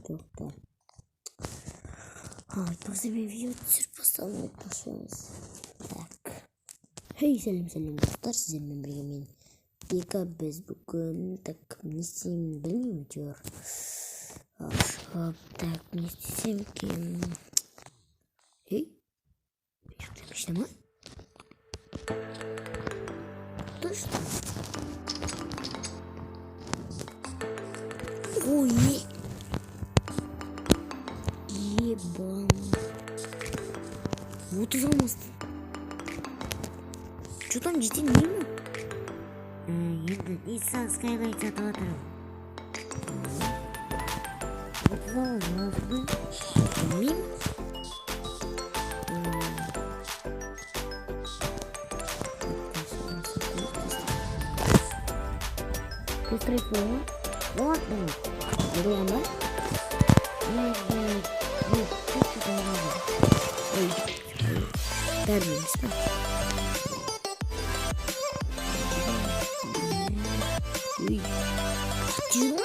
Тоқтар. Айтпаса мен видео түсіріп бастадым, айтпасаңыз. Так. Хей, сәлем достар, сіздермен бірге мен Бека. Біз бүгін так не істеймін білмеймін әйтеуір. Так, не істесем екен. Ей, бешіктен ма? Точно. Ой, ебан. Вот уже мост. Что там детей мимо? Енді Иса Скайлайт сатып отырмын. Мим? Пристройфон. Вот он. Глава. Ой. Термин. Ой. Чего?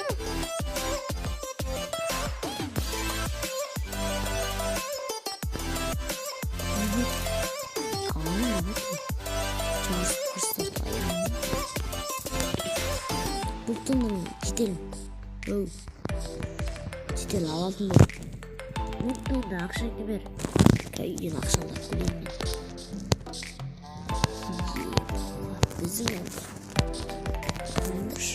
Buldum gidelim. Gidelim alalım da. Mutlu da akşam gibi. Yine akşamlar kulübüne. Bizim oldu. Kalender.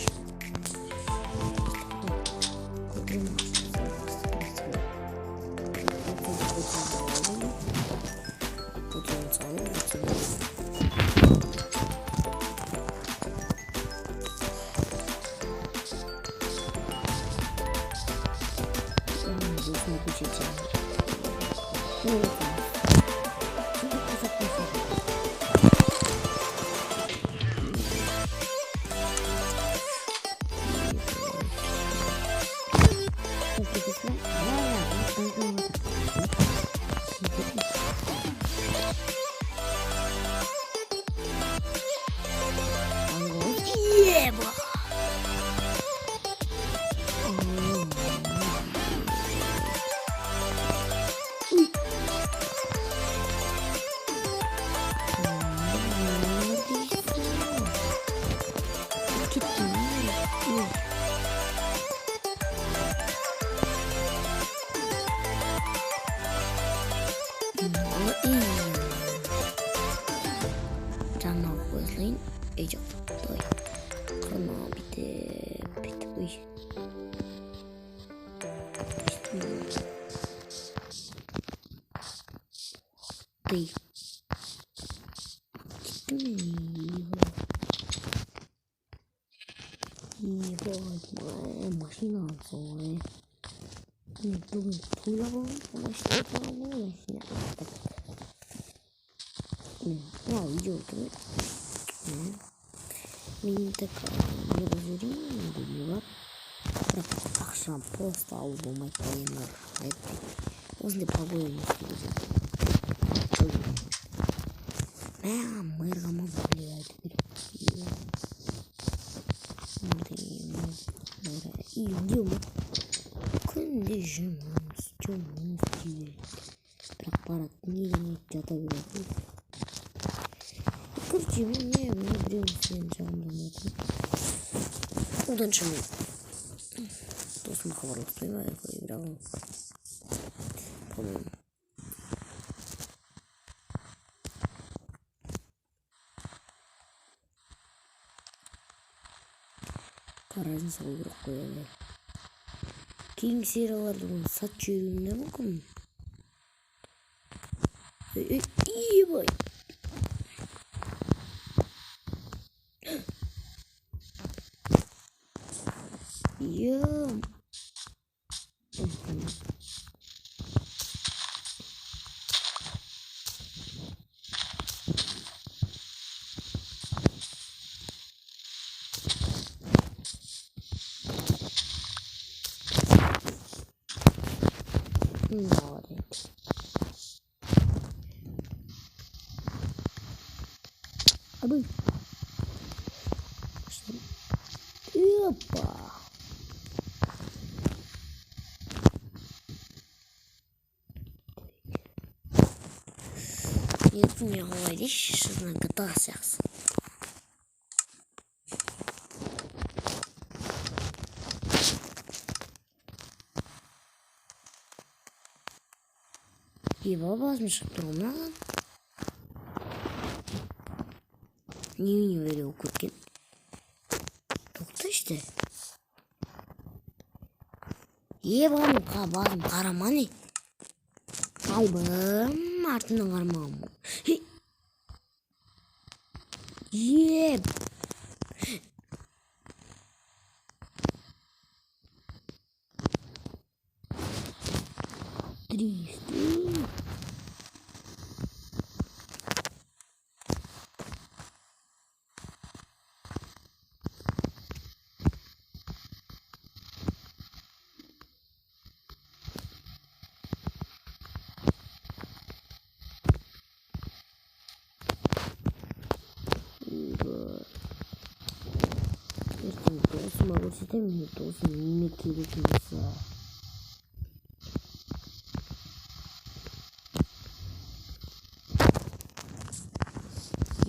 Canlı gözleyin. Ecek. Doy. Kana bir de uy. Doy. Gitti mi? Машина sonra. Bugün tuğla başlayalım. Ya video gibi. Benim tekrar yazarım diyorlar. Akşam просто album айтпаймын. Возле погоды мэргама влияет. И идем. Күнде жұмыс істейді. Бірақ баратын не жата береді. Короче, мне біреу сен жағымдан отыр. Одан шымен досыма хабарласпай ма бірақ по-моему разница салу керек қой енді. Кейінгі сериялардың сат жүйелінде мүмкін. Ебай. Ям. Молодец. Абы. Опа. ертең не қалай дейші, шынымен GTA сияқты. Еба басым шығып тұр маған. Не böyle okurken? Тоқта işte. Басым қарама не? Алдым, артынан қармағым. Еп. Дрифт. Ертең досыма көрсетемін, досым неме керекін болса.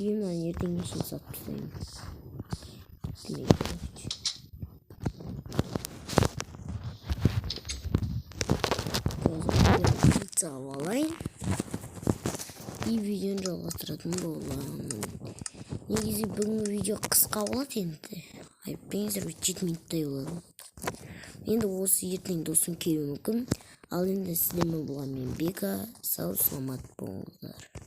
Мына ертең ешін сатып тастаймын. Қазір пицца алып алайын. И видеоны жалғастыратын боламын. Негізі бүгінгі видео қысқа болады енді. Айыппеңіздер, 7 минуттай болады. Енді осы ертең досым келуі мүмкін. Ал енді сіздермен болған мен Бека. Сау саламат болыңыздар.